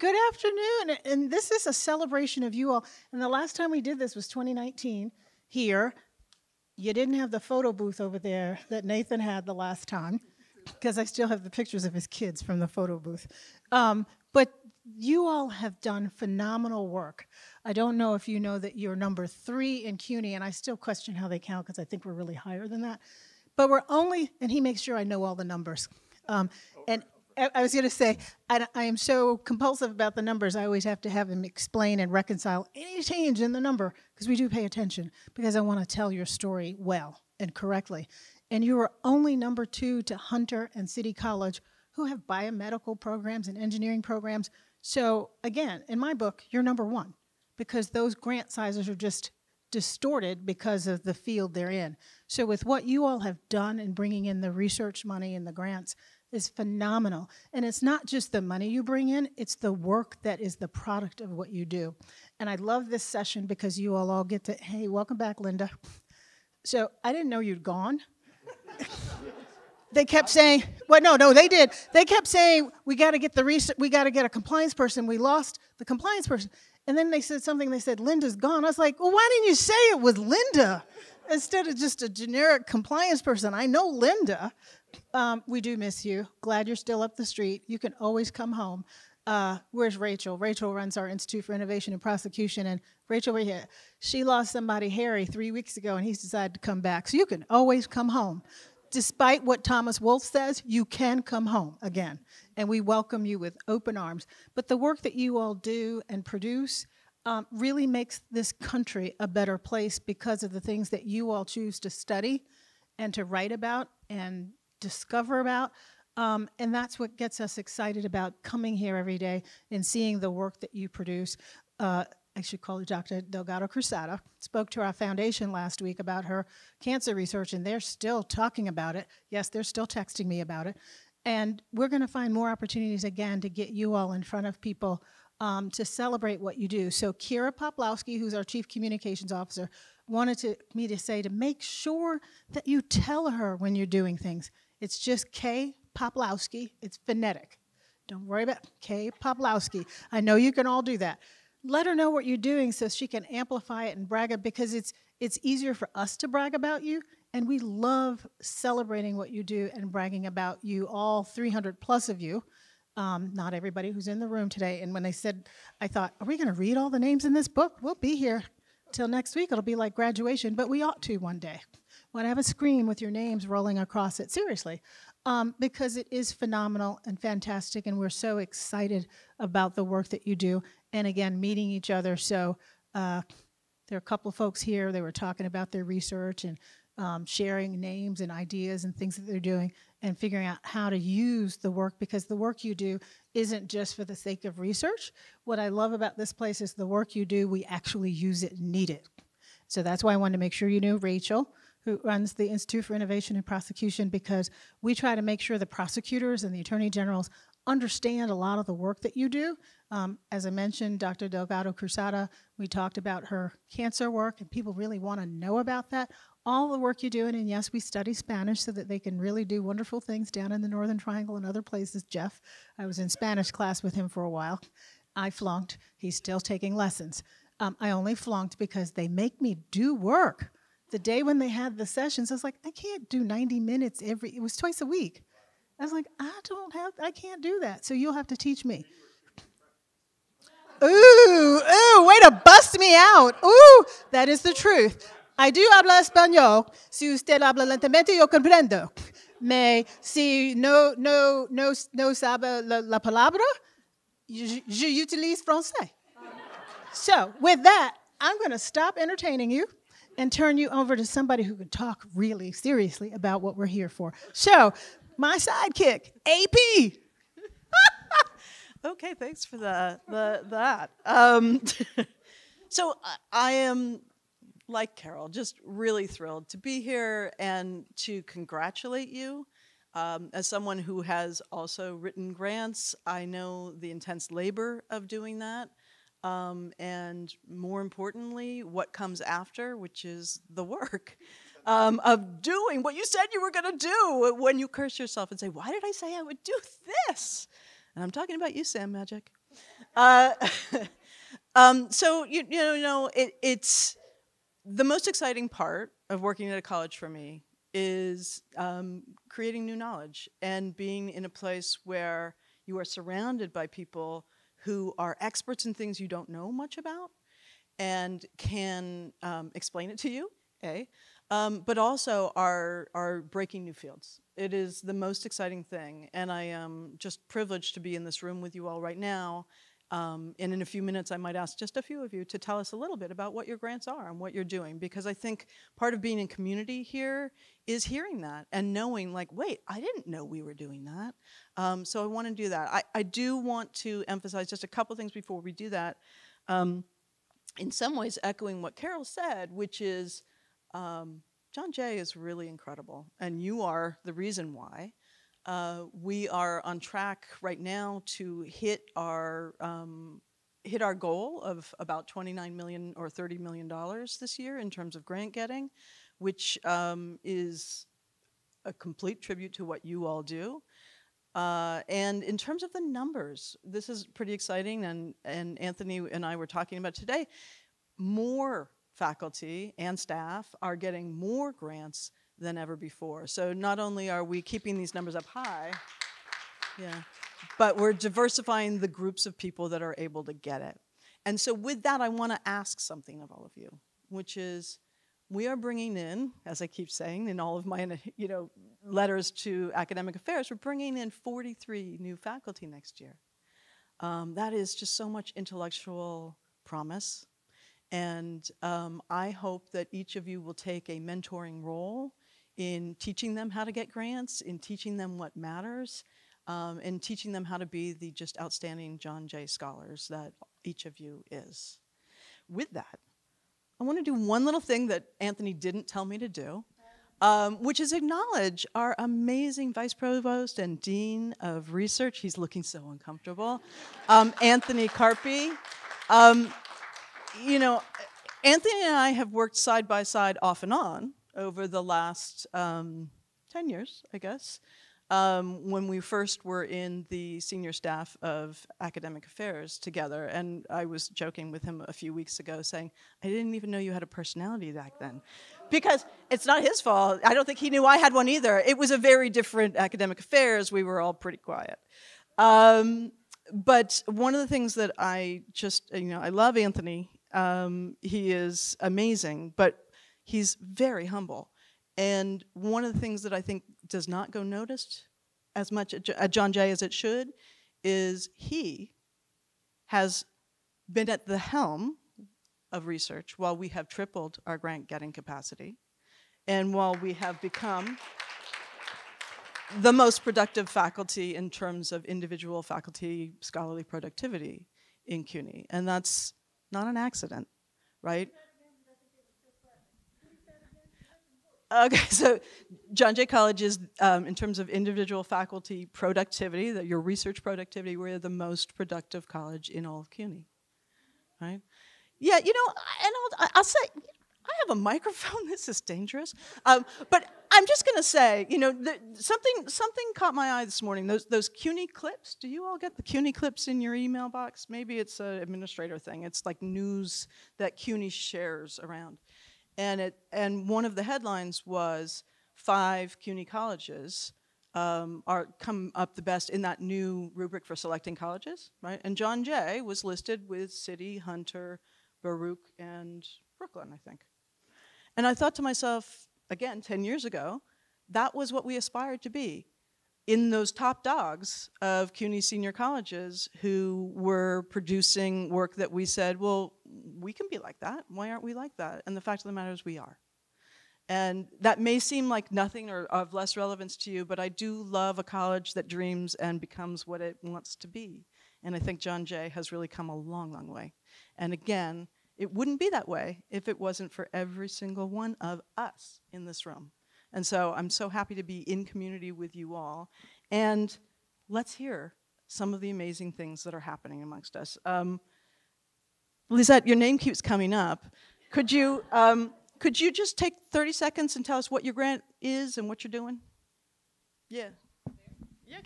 Good afternoon. And this is a celebration of you all. And the last time we did this was 2019 here. You didn't have the photo booth over there that Nathan had the last time, because I still have the pictures of his kids from the photo booth. But you all have done phenomenal work. I don't know if you know that you're number 3 in CUNY, and I still question how they count because I think we're really higher than that. But we're only, and he makes sure I know all the numbers. And I was going to say, I am so compulsive about the numbers, I always have to have him explain and reconcile any change in the number, because we do pay attention, because I want to tell your story well and correctly. And you are only number 2 to Hunter and City College, who have biomedical programs and engineering programs. So again, in my book, you're number 1, because those grant sizes are just distorted because of the field they're in. So with what you all have done in bringing in the research money and the grants is phenomenal. And it's not just the money you bring in, it's the work that is the product of what you do. And I love this session because you all get to, hey, welcome back, Linda. So I didn't know you'd gone. They kept saying, well, no, they did. They kept saying, we got to get a compliance person. We lost the compliance person. And then they said something, they said, Linda's gone. I was like, well, why didn't you say it was Linda instead of just a generic compliance person? I know Linda. We do miss you. Glad you're still up the street. You can always come home. Where's Rachel? Rachel runs our Institute for Innovation and Prosecution. And Rachel, right here, she lost somebody, Harry, 3 weeks ago, and he's decided to come back. So you can always come home. Despite what Thomas Wolfe says, you can come home again. And we welcome you with open arms. But the work that you all do and produce really makes this country a better place because of the things that you all choose to study and to write about and discover about. And that's what gets us excited about coming here every day and seeing the work that you produce. I should call her Dr. Delgado Cruzada, spoke to our foundation last week about her cancer research, and they're still talking about it. Yes, they're still texting me about it. And we're going to find more opportunities, again, to get you all in front of people to celebrate what you do. So Kira Poplowski, who's our Chief Communications Officer, wanted me to say to make sure that you tell her when you're doing things. It's just K. Poplowski. It's phonetic. Don't worry about K. Poplowski. I know you can all do that. Let her know what you're doing so she can amplify it and brag it, because it's easier for us to brag about you, and we love celebrating what you do and bragging about you, all 300 plus of you, not everybody who's in the room today. And when they said, I thought, are we going to read all the names in this book? We'll be here till next week. It'll be like graduation, but we ought to one day. Want to have a screen with your names rolling across it, seriously, because it is phenomenal and fantastic, and we're so excited about the work that you do. And again, meeting each other. So there are a couple of folks here. They were talking about their research and sharing names and ideas and things that they're doing and figuring out how to use the work, because the work you do isn't just for the sake of research. What I love about this place is the work you do, we actually use it and need it. So that's why I wanted to make sure you knew Rachel, who runs the Institute for Innovation and Prosecution, because we try to make sure the prosecutors and the attorney generals understand a lot of the work that you do. As I mentioned, Dr. Delgado Cruzada, we talked about her cancer work, and people really want to know about that. All the work you're doing, and yes, we study Spanish so that they can really do wonderful things down in the Northern Triangle and other places. Jeff, I was in Spanish class with him for a while. I flunked. He's still taking lessons. I only flunked because they make me do work. The day when they had the sessions, I was like, I can't do 90 minutes it was twice a week. I was like, I can't do that, so you'll have to teach me. Ooh, way to bust me out. Ooh, that is the truth. I do habla español. Si usted habla lentamente, yo comprendo. Mais si no sabe la palabra, j'utilise français. So with that, I'm going to stop entertaining you and turn you over to somebody who can talk really seriously about what we're here for. So, my sidekick, AP. Okay, thanks for that. So I am, like Carol, just really thrilled to be here and to congratulate you. As someone who has also written grants, I know the intense labor of doing that. And more importantly, what comes after, which is the work of doing what you said you were going to do when you curse yourself and say, why did I say I would do this? And I'm talking about you, Sam Magic. Uh, so it's the most exciting part of working at a college for me is creating new knowledge and being in a place where you are surrounded by people who are experts in things you don't know much about and can explain it to you, but also are breaking new fields. It is the most exciting thing, and I am just privileged to be in this room with you all right now. And in a few minutes, I might ask just a few of you to tell us a little bit about what your grants are and what you're doing, because I think part of being in community here is hearing that and knowing, like, wait, I didn't know we were doing that. So I want to do that. I do want to emphasize just a couple things before we do that. In some ways echoing what Karol said, which is John Jay is really incredible, and you are the reason why. We are on track right now to hit our goal of about $29 million or $30 million this year in terms of grant getting, which is a complete tribute to what you all do. And in terms of the numbers, this is pretty exciting, and Anthony and I were talking about today, more faculty and staff are getting more grants than ever before. So not only are we keeping these numbers up high, but we're diversifying the groups of people that are able to get it. And so with that, I want to ask something of all of you, which is, we are bringing in, as I keep saying in all of my letters to academic affairs, we're bringing in 43 new faculty next year. That is just so much intellectual promise. And I hope that each of you will take a mentoring role in teaching them how to get grants, in teaching them what matters, and teaching them how to be the just outstanding John Jay scholars that each of you is. With that, I want to do one little thing that Anthony didn't tell me to do, which is acknowledge our amazing Vice Provost and Dean of Research. He's looking so uncomfortable. Anthony Carpi. Anthony and I have worked side by side off and on over the last 10 years, I guess, when we first were in the senior staff of academic affairs together. And I was joking with him a few weeks ago saying, I didn't even know you had a personality back then. Because it's not his fault. I don't think he knew I had one either. It was a very different academic affairs. We were all pretty quiet. But one of the things that I just, I love Anthony. He is amazing, but he's very humble. And one of the things that I think does not go noticed as much at John Jay as it should is he has been at the helm of research while we have tripled our grant getting capacity, and while we have become the most productive faculty in terms of individual faculty scholarly productivity in CUNY. And that's not an accident, right? Okay, so John Jay College is, in terms of individual faculty productivity, your research productivity, we're the most productive college in all of CUNY, right? Yeah, and I'll say, I have a microphone. This is dangerous. But I'm just going to say, something caught my eye this morning. Those CUNY clips. Do you all get the CUNY clips in your email box? Maybe it's an administrator thing. It's like news that CUNY shares around. And one of the headlines was 5 CUNY colleges come up the best in that new rubric for selecting colleges, right? And John Jay was listed with City, Hunter, Baruch, and Brooklyn, I think. And I thought to myself, again, 10 years ago, that was what we aspired to be, in those top dogs of CUNY senior colleges who were producing work that we said, well, we can be like that. Why aren't we like that? And the fact of the matter is we are. And that may seem like nothing or of less relevance to you, but I do love a college that dreams and becomes what it wants to be. And I think John Jay has really come a long, long way. And again, it wouldn't be that way if it wasn't for every single one of us in this room. And so I'm so happy to be in community with you all. And let's hear some of the amazing things that are happening amongst us. Lisette, your name keeps coming up. Could you just take 30 seconds and tell us what your grant is and what you're doing? Yeah. Yeah,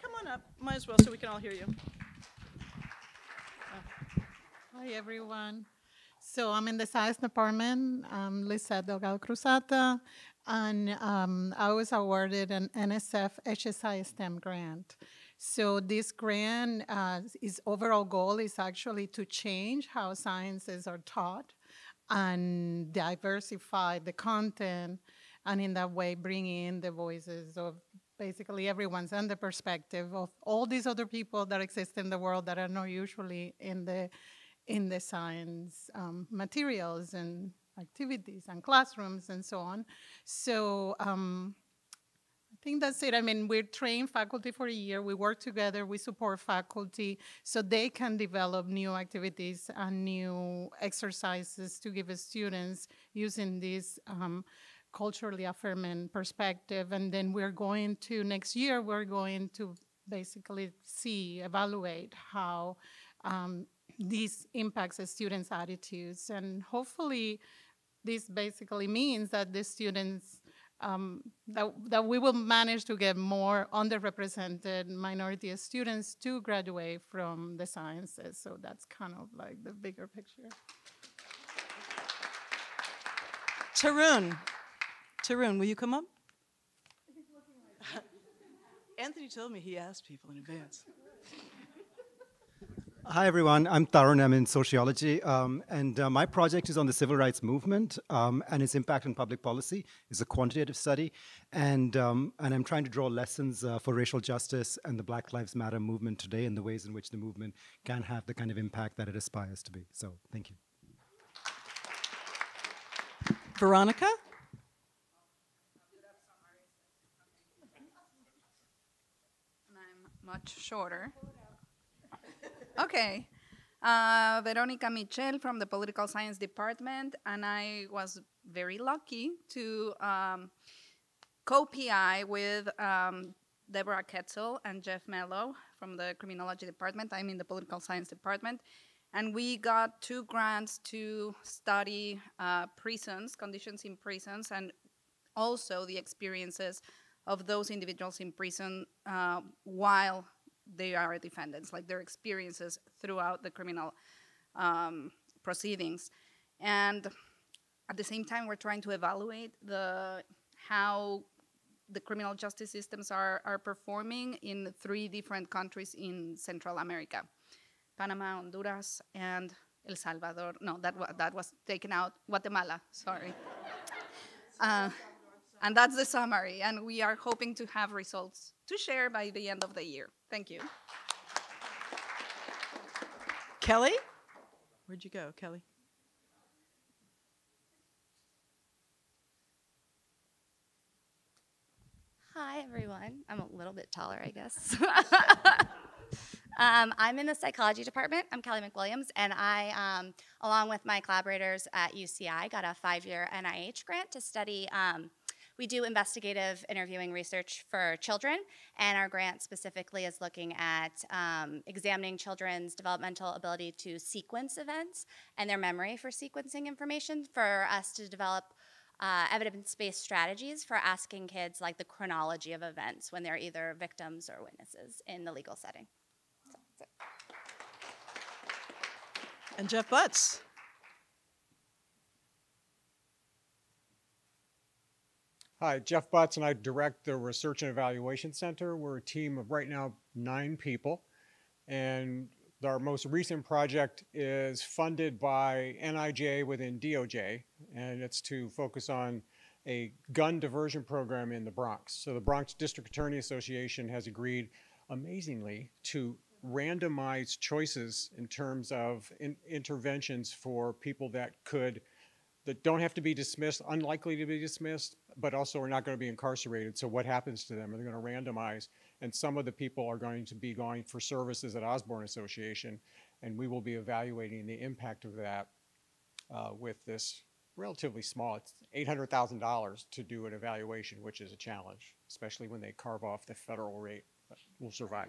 come on up. Might as well so we can all hear you. Hi, everyone. So I'm in the science department. I'm Lisa Delgado Cruzata, and I was awarded an NSF HSI STEM grant. So this grant, its overall goal is actually to change how sciences are taught and diversify the content, and in that way bring in the voices of basically everyone's and the perspective of all these other people that exist in the world that are not usually in the science materials and activities and classrooms and so on. So I think that's it. I mean, we're trained faculty for a year. We work together. We support faculty so they can develop new activities and new exercises to give students using this culturally affirming perspective. And then we're going to, next year, we're going to basically evaluate how this impacts the students' attitudes. And hopefully, this basically means that the students, that we will manage to get more underrepresented minority students to graduate from the sciences. So that's kind of like the bigger picture. Tarun, will you come up? Anthony told me he asked people in advance. Hi, everyone. I'm Tarun. I'm in sociology, and my project is on the civil rights movement and its impact on public policy. It's a quantitative study, and I'm trying to draw lessons for racial justice and the Black Lives Matter movement today and the ways in which the movement can have the kind of impact that it aspires to be. So, thank you. Veronica? And I'm much shorter. Okay. Veronica Michel from the Political Science Department, and I was very lucky to co-PI with Deborah Ketzel and Jeff Mello from the Criminology Department. I'm in the Political Science Department. And we got 2 grants to study prisons, conditions in prisons, and also the experiences of those individuals in prison while they are defendants, like their experiences throughout the criminal proceedings. And at the same time, we're trying to evaluate how the criminal justice systems are performing in 3 different countries in Central America: Panama, Honduras, and El Salvador. No, that was taken out. Guatemala, sorry. And that's the summary, and we are hoping to have results to share by the end of the year. Thank you. Kelly? Where'd you go, Kelly? Hi, everyone. I'm a little bit taller, I guess. I'm in the psychology department. I'm Kelly McWilliams, and I, along with my collaborators at UCI, got a 5-year NIH grant to study. We do investigative interviewing research for children, and our grant specifically is looking at examining children's developmental ability to sequence events and their memory for sequencing information for us to develop evidence-based strategies for asking kids like the chronology of events when they're either victims or witnesses in the legal setting. So. And Jeff Butts. Hi, Jeff Butts, and I direct the Research and Evaluation Center. We're a team of right now 9 people, and our most recent project is funded by NIJ within DOJ, and it's to focus on a gun diversion program in the Bronx. So the Bronx District Attorney Association has agreed, amazingly, to randomize choices in terms of interventions for people that don't have to be dismissed, unlikely to be dismissed, but also are not going to be incarcerated. So what happens to them? They're going to randomize, and some of the people are going to be going for services at Osborne Association, and we will be evaluating the impact of that with this relatively small, it's $800,000 to do an evaluation, which is a challenge, especially when they carve off the federal rate, but we'll survive.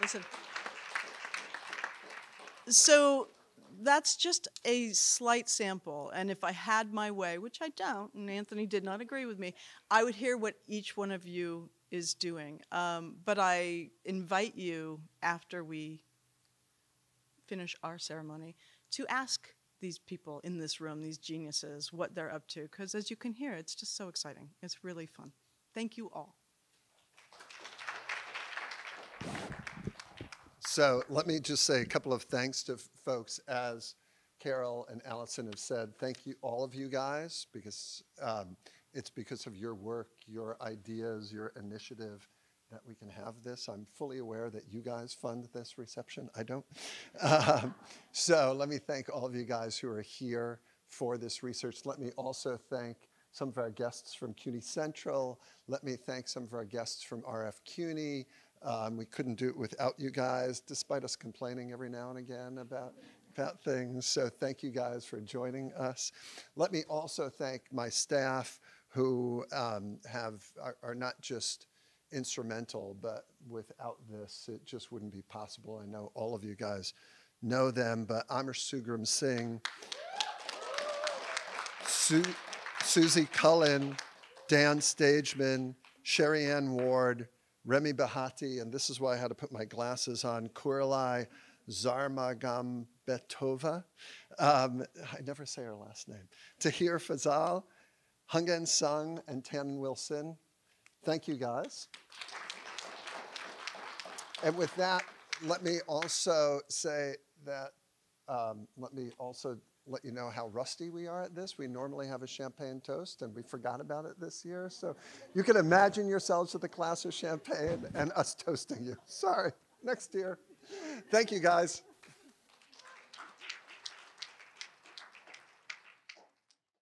Listen. So that's just a slight sample, and if I had my way, which I don't, and Anthony did not agree with me, I would hear what each one of you is doing. But I invite you, after we finish our ceremony, to ask these people in this room, these geniuses, what they're up to. Because as you can hear, it's just so exciting. It's really fun. Thank you all. So let me just say a couple of thanks to folks. As Karol and Allison have said, thank you, all of you guys, because it's because of your work, your ideas, your initiative that we can have this. I'm fully aware that you guys fund this reception. I don't. So let me thank all of you guys who are here for this research. Let me also thank some of our guests from CUNY Central. Let me thank some of our guests from RF CUNY. We couldn't do it without you guys, despite us complaining every now and again about things. So thank you guys for joining us. Let me also thank my staff who are not just instrumental, but without this, it just wouldn't be possible. I know all of you guys know them, but Amar Sugram Singh, Susie Cullen, Dan Stageman, Sherry Ann Ward, Remy Bahati, and this is why I had to put my glasses on, Kuralai Zarmagambetova. I never say her last name. Tahir Fazal, Hungan Sung, and Tannen Wilson. Thank you, guys. And with that, let me also say that, let me also let you know how rusty we are at this. We normally have a champagne toast, and we forgot about it this year. So you can imagine yourselves with a glass of champagne and us toasting you. Sorry, next year. Thank you, guys.